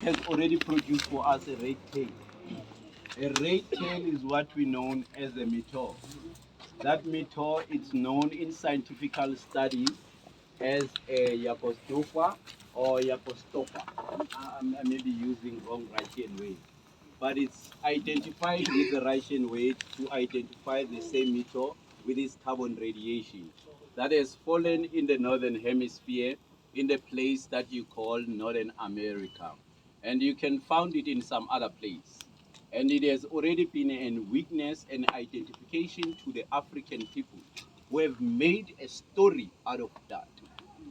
has already produced for us a red tail. A red tail is what we know as a meteor. That meteor is known in scientific studies as a Yakostofa or Yakostofa. I may be using wrong Russian way, but it's identified with the Russian way to identify the same meteor with its carbon radiation that has fallen in the northern hemisphere in the place that you call Northern America. And you can find it in some other place. And it has already been a witness and identification to the African people who have made a story out of that.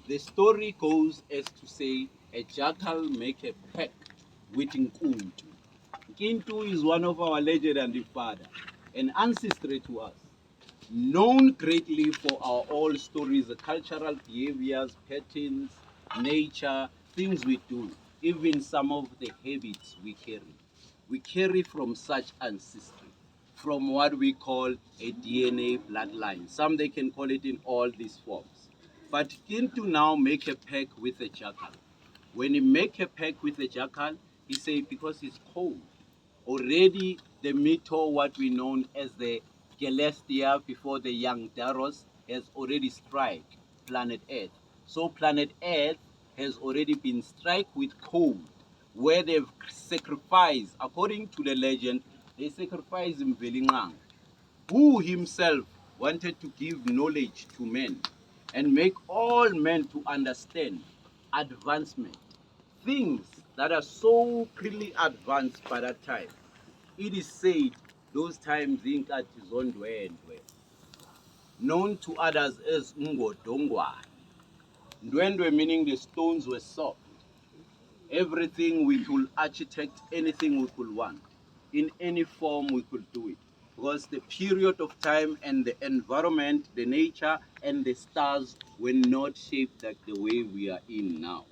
The story goes as to say a jackal make a pact with Nkuntu. Kintu is one of our legendary father, an ancestry to us, known greatly for our old stories, the cultural behaviors, patterns, nature, things we do, even some of the habits we carry. We carry from such ancestry, from what we call a DNA bloodline. Some they can call it in all these forms. But Kintu now make a pact with a jackal. When he make a pact with the jackal, he say because it's cold. Already the meteor, what we know as the Celestia before the young Daros, has already struck planet Earth. So planet Earth has already been struck with cold, where they've sacrificed, according to the legend, they sacrificed Mvelingang, who himself wanted to give knowledge to men and make all men to understand advancement, things that are so pretty advanced by that time. It is said those times inkathi zondwendwe, known to others as Ngodongwane. Ndwendwe meaning the stones were soft. Everything we could architect, anything we could want, in any form we could do it. Because the period of time and the environment, the nature and the stars were not shaped like the way we are in now.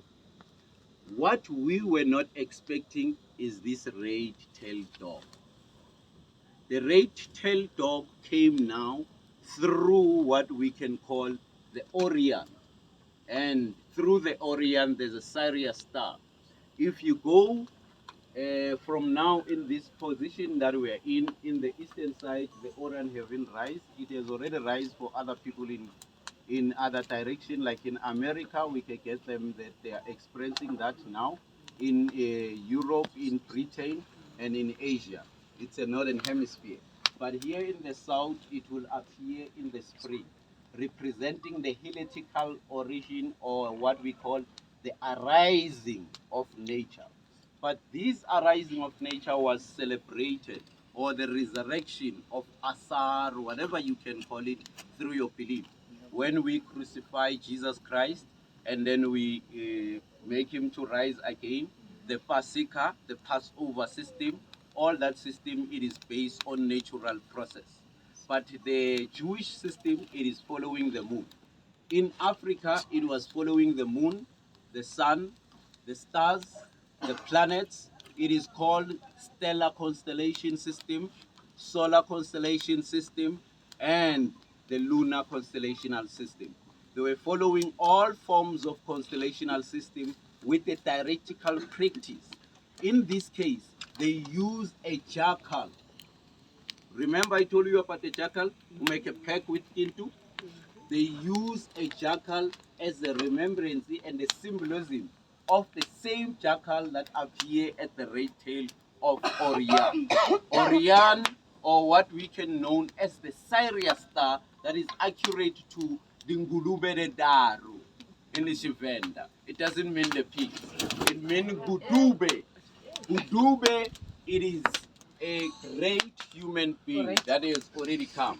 What we were not expecting is this red-tailed dog. The red-tailed dog came now through what we can call the Orient. And through the Orient, there's a Sirius star. If you go from now in this position that we are in the eastern side, the Orient haven't rise. It has already rise for other people in other direction, like in America, we can get them that they are experiencing that now. In Europe, in Britain, and in Asia. It's a northern hemisphere. But here in the south, it will appear in the spring, representing the heliotical origin, or what we call the arising of nature. But this arising of nature was celebrated, or the resurrection of Asar, whatever you can call it, through your belief. When we crucify Jesus Christ and then we make him to rise again, the Passover, the Passover system, all that system, it is based on natural process. But the Jewish system, it is following the moon. In Africa, it was following the moon, the sun, the stars, the planets. It is called stellar constellation system, solar constellation system, and the lunar constellational system. They were following all forms of constellational system with a theoretical practice. In this case, they use a jackal. Remember I told you about the jackal who make a pact with Kintu? They use a jackal as a remembrance and a symbolism of the same jackal that appear at the red tail of Orion. Orion, or what we can know as the Sirius star, that is accurate to the Ngulube de Daru in the Shivenda. It doesn't mean the pig. It means Gudube. Gudube, it is a great human being that has already come.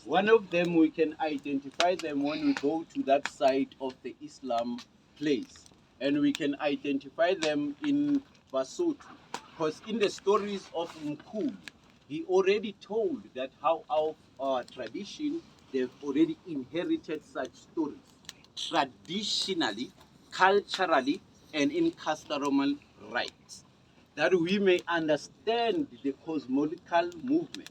One of them, we can identify them when we go to that side of the Islam place. And we can identify them in Basotho. Because in the stories of Mkulu, he already told that how our tradition, they've already inherited such stories. Traditionally, culturally, and in customary rites. That we may understand the cosmological movement.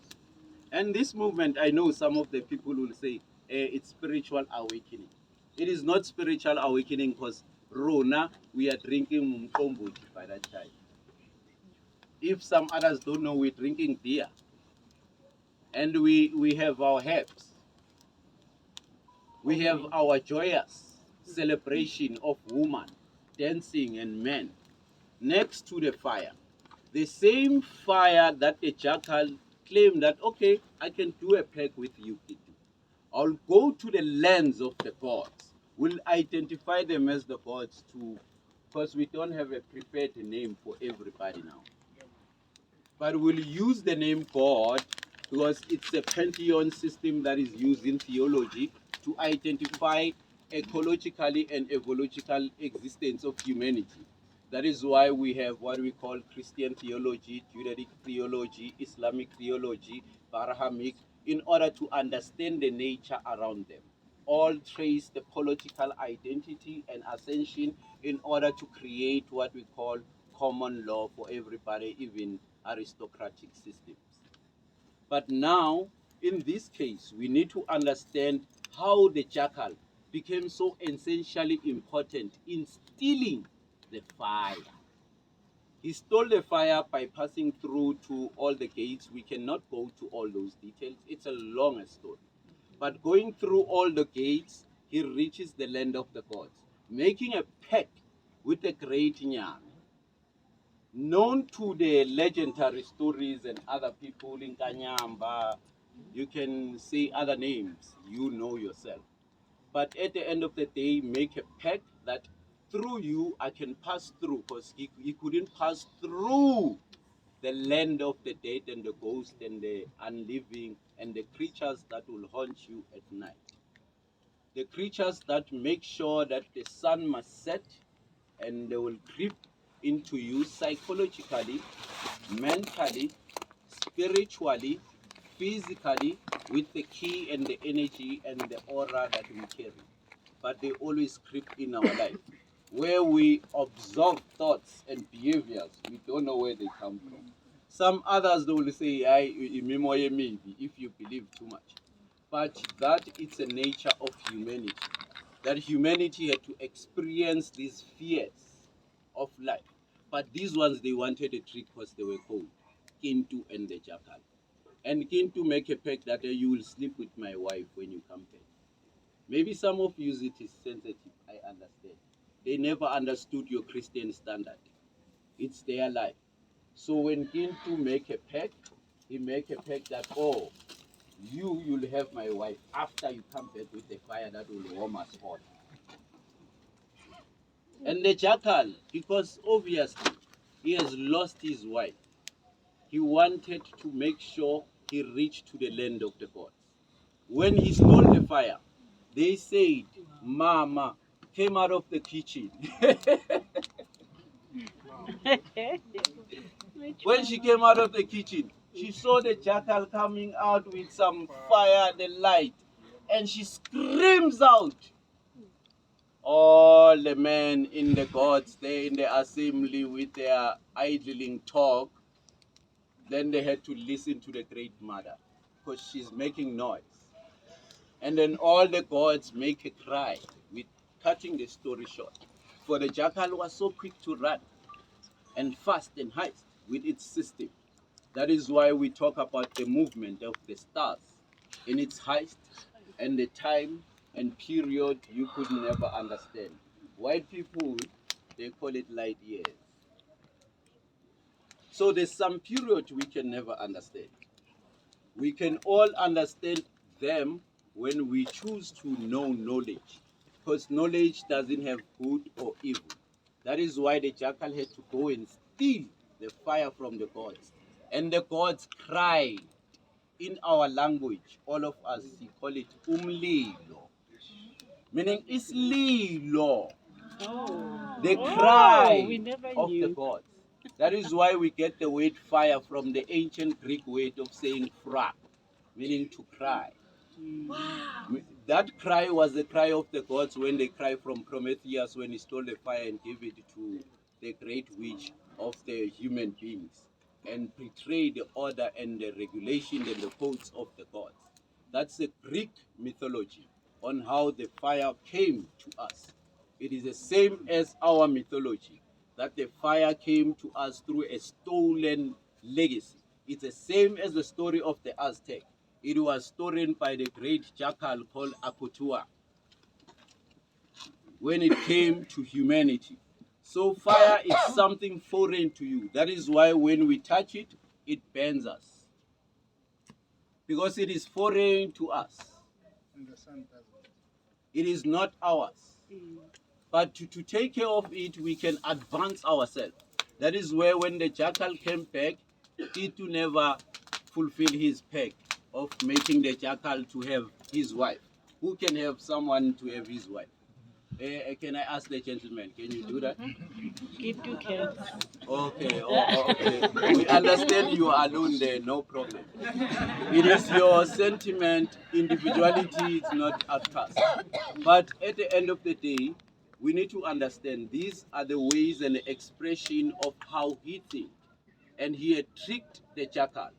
And this movement, I know some of the people will say it's spiritual awakening. It is not spiritual awakening because Rona, we are drinking Mkomboji by that time. If some others don't know, we're drinking beer. And we have our herbs. We have our joyous celebration of woman, dancing and men next to the fire. The same fire that the jackal claimed that, okay, I can do a pact with you people. I'll go to the lands of the gods. We'll identify them as the gods too, because we don't have a prepared name for everybody now. But we'll use the name God because it's a pantheon system that is used in theology to identify ecologically and evolutional existence of humanity. That is why we have what we call Christian theology, Judaic theology, Islamic theology, Abrahamic, in order to understand the nature around them. All trace the political identity and ascension in order to create what we call common law for everybody, even aristocratic systems. But now, in this case, we need to understand how the jackal became so essentially important in stealing the fire. He stole the fire by passing through to all the gates. We cannot go to all those details. It's a long story. But going through all the gates, he reaches the land of the gods, making a pact with the great Nyami, known to the legendary stories and other people in Kanyamba. You can say other names, you know yourself. But at the end of the day, make a pact that through you I can pass through, because he couldn't pass through the land of the dead and the ghosts and the unliving and the creatures that will haunt you at night. The creatures that make sure that the sun must set and they will creep into you psychologically, mentally, spiritually, physically, with the key and the energy and the aura that we carry. But they always creep in our life. Where we observe thoughts and behaviors, we don't know where they come from. Some others they will say, maybe if you believe too much. But that it's a nature of humanity. That humanity had to experience these fears of life. But these ones, they wanted a trick because they were called Kintu and the jackal. And Kintu make a pact that you will sleep with my wife when you come back. Maybe some of you it is sensitive, I understand. They never understood your Christian standard. It's their life. So when Kintu make a pact, he make a pact that, oh, you'll have my wife after you come back with the fire that will warm us all. And the jackal, because obviously he has lost his wife, he wanted to make sure he reached to the land of the gods. When he stole the fire, they said, Mama came out of the kitchen. When she came out of the kitchen, she saw the jackal coming out with some fire and the light, and she screams out. All the men in the gods, they in the assembly with their idling talk, then they had to listen to the great mother because she's making noise. And then all the gods make a cry, with cutting the story short. For the jackal was so quick to run and fast and heist with its system. That is why we talk about the movement of the stars in its heist and the time and period you could never understand. White people, they call it light years. So there's some period we can never understand. We can all understand them when we choose to know knowledge, because knowledge doesn't have good or evil. That is why the jackal had to go and steal the fire from the gods. And the gods cried in our language, all of us, we call it umlilo, meaning it's lilo, the cry of the gods. That is why we get the word fire from the ancient Greek word of saying fra, meaning to cry. Wow. That cry was the cry of the gods when they cry from Prometheus when he stole the fire and gave it to the great witch of the human beings and betray the order and the regulation and the codes of the gods. That's the Greek mythology on how the fire came to us. It is the same as our mythology, that the fire came to us through a stolen legacy. It's the same as the story of the Aztec. It was stored by the great jackal called Akutua when it came to humanity. So fire is something foreign to you. That is why when we touch it, it burns us. Because it is foreign to us. And the sun doesn't. It is not ours. But to take care of it, we can advance ourselves. That is where when the jackal came back, it to never fulfill his peg of making the jackal to have his wife. Who can have someone to have his wife? Can I ask the gentleman, can you do that? Give two cats. Okay, okay. We understand you are alone there, no problem. It is your sentiment, individuality, it's not outcast. But at the end of the day, we need to understand these are the ways and the expression of how he thinks. And he had tricked the jackal.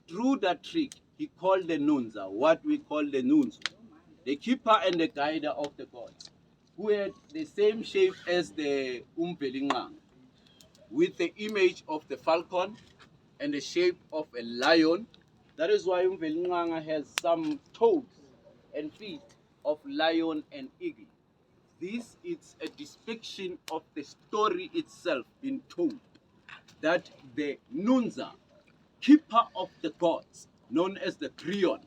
Through that trick, he called the Nunza, what we call the Nunzu, the keeper and the guider of the gods, who had the same shape as the Umvelingang, with the image of the falcon and the shape of a lion. That is why Umvelingang has some toes and feet of lion and eagle. This is a depiction of the story itself being told, that the Nunza, keeper of the gods, known as the Creon,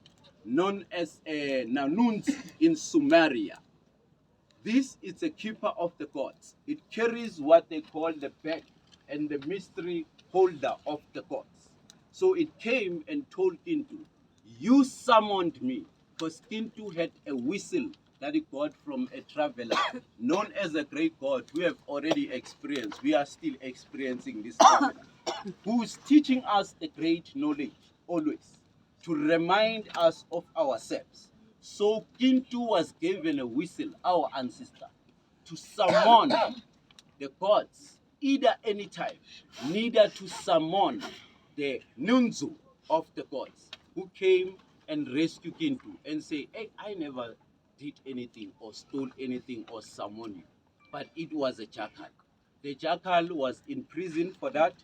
known as Nanuns in Sumeria. This is a keeper of the gods. It carries what they call the bag and the mystery holder of the gods. So it came and told Kintu, you summoned me, because Kintu had a whistle that he got from a traveler, known as a great god we have already experienced. We are still experiencing this traveler, who is teaching us the great knowledge always, to remind us of ourselves. So Kintu was given a whistle, our ancestor, to summon the gods, either anytime, neither to summon the Nunzu of the gods, who came and rescued Kintu and say, hey, I never did anything or stole anything or summoned you. But it was a jackal. The jackal was in prison for that,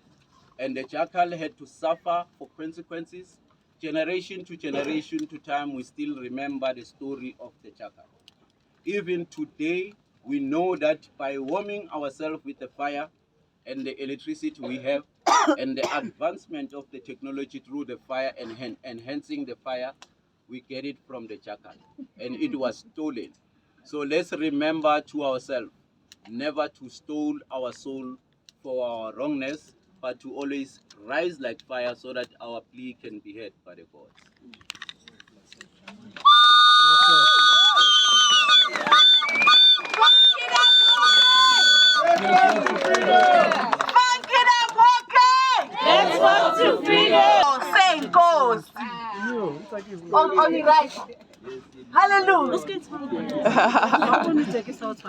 and the jackal had to suffer for consequences. Generation to time, we still remember the story of the jackal. Even today, we know that by warming ourselves with the fire and the electricity we have, and the advancement of the technology through the fire and enhancing the fire, we get it from the jackal, and it was stolen. So let's remember to ourselves never to steal our soul for our wrongness, but to always rise like fire so that our plea can be heard by the gods. Let's walk to freedom. Same goes. Only right. Hallelujah.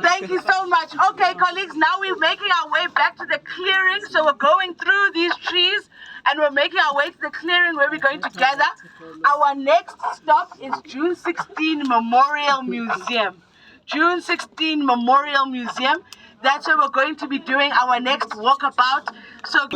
Thank you so much. Okay, colleagues, now we're making our way back to the clearing. So we're going through these trees and we're making our way to the clearing where we're going to gather. Our next stop is June 16 Memorial Museum. June 16 Memorial Museum. That's where we're going to be doing our next walkabout. So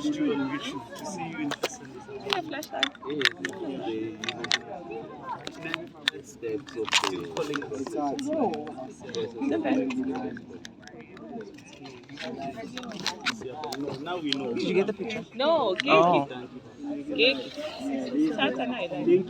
Now we know. Did you get the picture? No, Thank you.